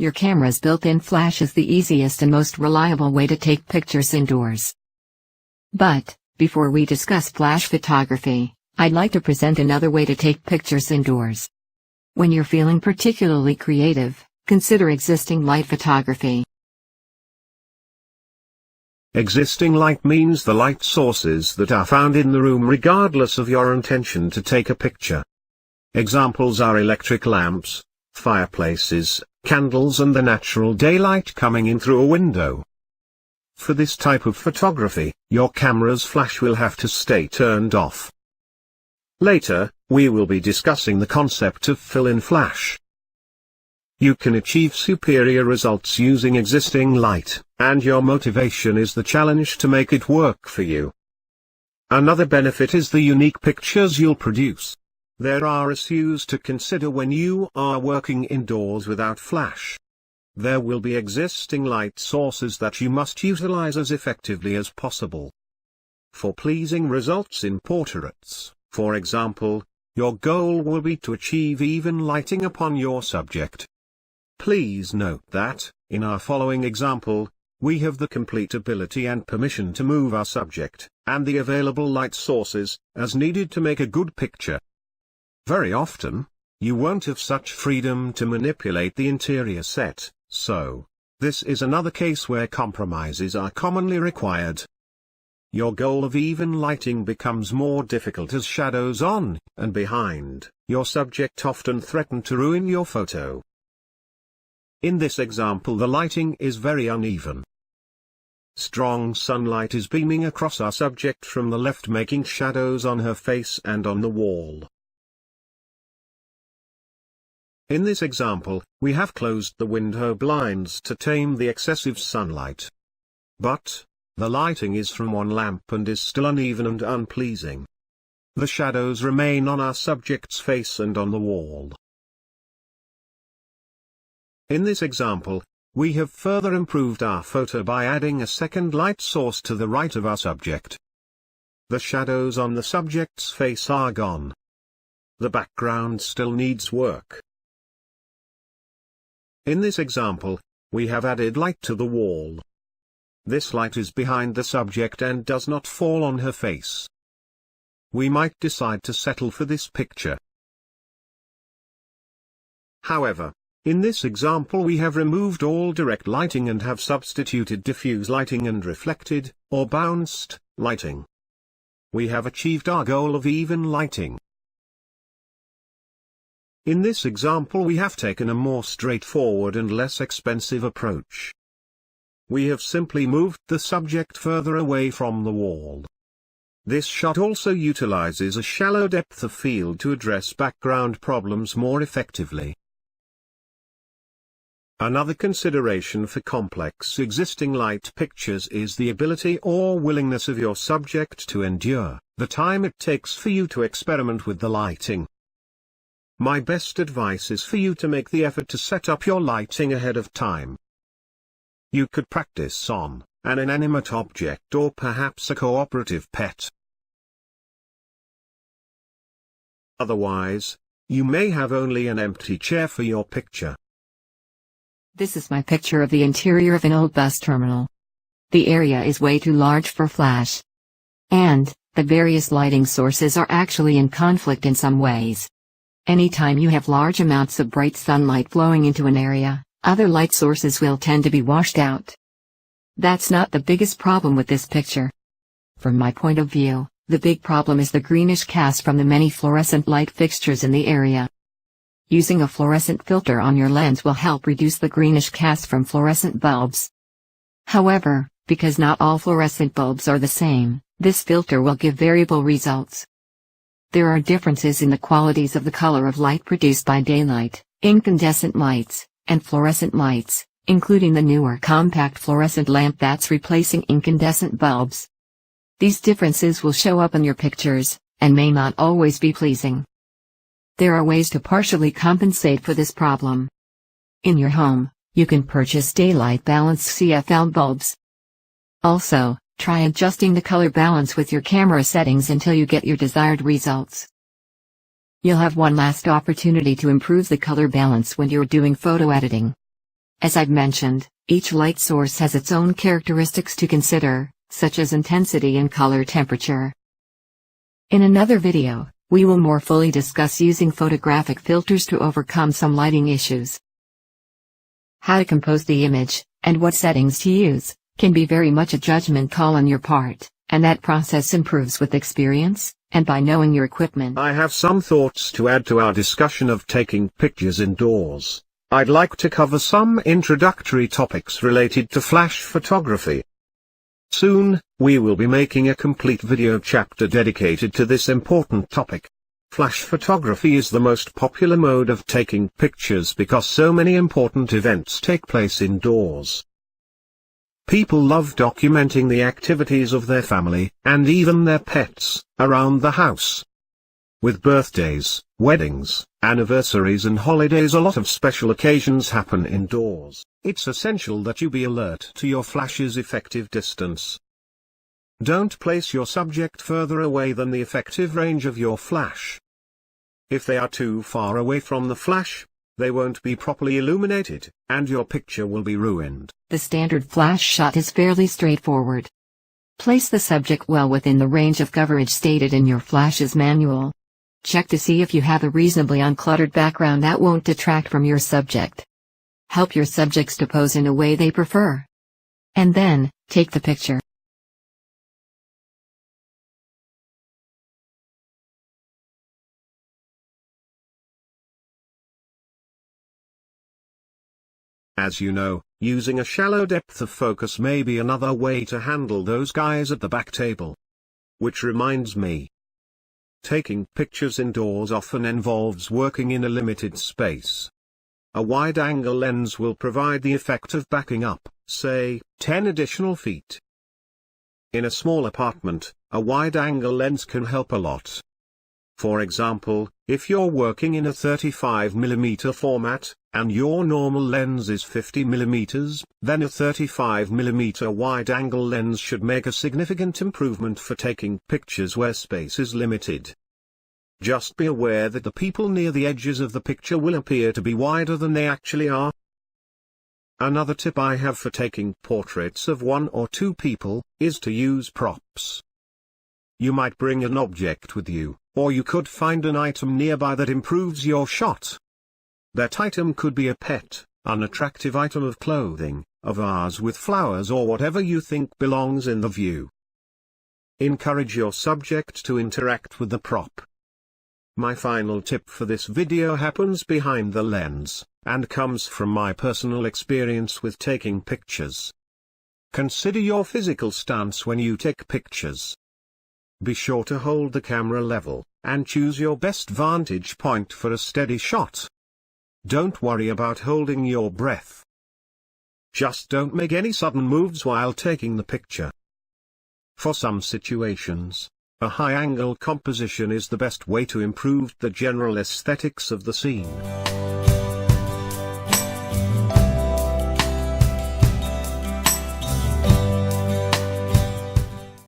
Your camera's built-in flash is the easiest and most reliable way to take pictures indoors. But, before we discuss flash photography, I'd like to present another way to take pictures indoors. When you're feeling particularly creative, consider existing light photography. Existing light means the light sources that are found in the room regardless of your intention to take a picture. Examples are electric lamps, fireplaces, candles and the natural daylight coming in through a window. For this type of photography, your camera's flash will have to stay turned off. Later, we will be discussing the concept of fill-in flash. You can achieve superior results using existing light, and your motivation is the challenge to make it work for you. Another benefit is the unique pictures you'll produce. There are issues to consider when you are working indoors without flash. There will be existing light sources that you must utilize as effectively as possible. For pleasing results in portraits, for example, your goal will be to achieve even lighting upon your subject. Please note that, in our following example, we have the complete ability and permission to move our subject, and the available light sources, as needed to make a good picture. Very often, you won't have such freedom to manipulate the interior set, so, this is another case where compromises are commonly required. Your goal of even lighting becomes more difficult as shadows on and behind your subject often threaten to ruin your photo. In this example, the lighting is very uneven. Strong sunlight is beaming across our subject from the left, making shadows on her face and on the wall. In this example, we have closed the window blinds to tame the excessive sunlight. But, the lighting is from one lamp and is still uneven and unpleasing. The shadows remain on our subject's face and on the wall. In this example, we have further improved our photo by adding a second light source to the right of our subject. The shadows on the subject's face are gone. The background still needs work. In this example, we have added light to the wall. This light is behind the subject and does not fall on her face. We might decide to settle for this picture. However, in this example we have removed all direct lighting and have substituted diffuse lighting and reflected, or bounced, lighting. We have achieved our goal of even lighting. In this example we have taken a more straightforward and less expensive approach. We have simply moved the subject further away from the wall. This shot also utilizes a shallow depth of field to address background problems more effectively. Another consideration for complex existing light pictures is the ability or willingness of your subject to endure the time it takes for you to experiment with the lighting. My best advice is for you to make the effort to set up your lighting ahead of time. You could practice on an inanimate object or perhaps a cooperative pet. Otherwise, you may have only an empty chair for your picture. This is my picture of the interior of an old bus terminal. The area is way too large for flash. And, the various lighting sources are actually in conflict in some ways. Anytime you have large amounts of bright sunlight flowing into an area, other light sources will tend to be washed out. That's not the biggest problem with this picture. From my point of view, the big problem is the greenish cast from the many fluorescent light fixtures in the area. Using a fluorescent filter on your lens will help reduce the greenish cast from fluorescent bulbs. However, because not all fluorescent bulbs are the same, this filter will give variable results. There are differences in the qualities of the color of light produced by daylight, incandescent lights, and fluorescent lights, including the newer compact fluorescent lamp that's replacing incandescent bulbs. These differences will show up in your pictures, and may not always be pleasing. There are ways to partially compensate for this problem. In your home, you can purchase daylight balanced CFL bulbs. Also, try adjusting the color balance with your camera settings until you get your desired results. You'll have one last opportunity to improve the color balance when you're doing photo editing. As I've mentioned, each light source has its own characteristics to consider, such as intensity and color temperature. In another video, we will more fully discuss using photographic filters to overcome some lighting issues. How to compose the image, and what settings to use, can be very much a judgment call on your part, and that process improves with experience, and by knowing your equipment. I have some thoughts to add to our discussion of taking pictures indoors. I'd like to cover some introductory topics related to flash photography. Soon, we will be making a complete video chapter dedicated to this important topic. Flash photography is the most popular mode of taking pictures because so many important events take place indoors. People love documenting the activities of their family, and even their pets, around the house. With birthdays, weddings, anniversaries and holidays, a lot of special occasions happen indoors. It's essential that you be alert to your flash's effective distance. Don't place your subject further away than the effective range of your flash. If they are too far away from the flash, they won't be properly illuminated, and your picture will be ruined. The standard flash shot is fairly straightforward. Place the subject well within the range of coverage stated in your flash's manual. Check to see if you have a reasonably uncluttered background that won't detract from your subject. Help your subjects to pose in a way they prefer. And then, take the picture. As you know, using a shallow depth of focus may be another way to handle those guys at the back table. Which reminds me. Taking pictures indoors often involves working in a limited space. A wide-angle lens will provide the effect of backing up, say, 10 additional feet. In a small apartment, a wide-angle lens can help a lot. For example, if you're working in a 35mm format, and your normal lens is 50mm, then a 35mm wide-angle lens should make a significant improvement for taking pictures where space is limited. Just be aware that the people near the edges of the picture will appear to be wider than they actually are. Another tip I have for taking portraits of one or two people, is to use props. You might bring an object with you, or you could find an item nearby that improves your shot. That item could be a pet, an attractive item of clothing, a vase with flowers, or whatever you think belongs in the view. Encourage your subject to interact with the prop. My final tip for this video happens behind the lens, and comes from my personal experience with taking pictures. Consider your physical stance when you take pictures. Be sure to hold the camera level, and choose your best vantage point for a steady shot. Don't worry about holding your breath. Just don't make any sudden moves while taking the picture. For some situations, a high-angle composition is the best way to improve the general aesthetics of the scene.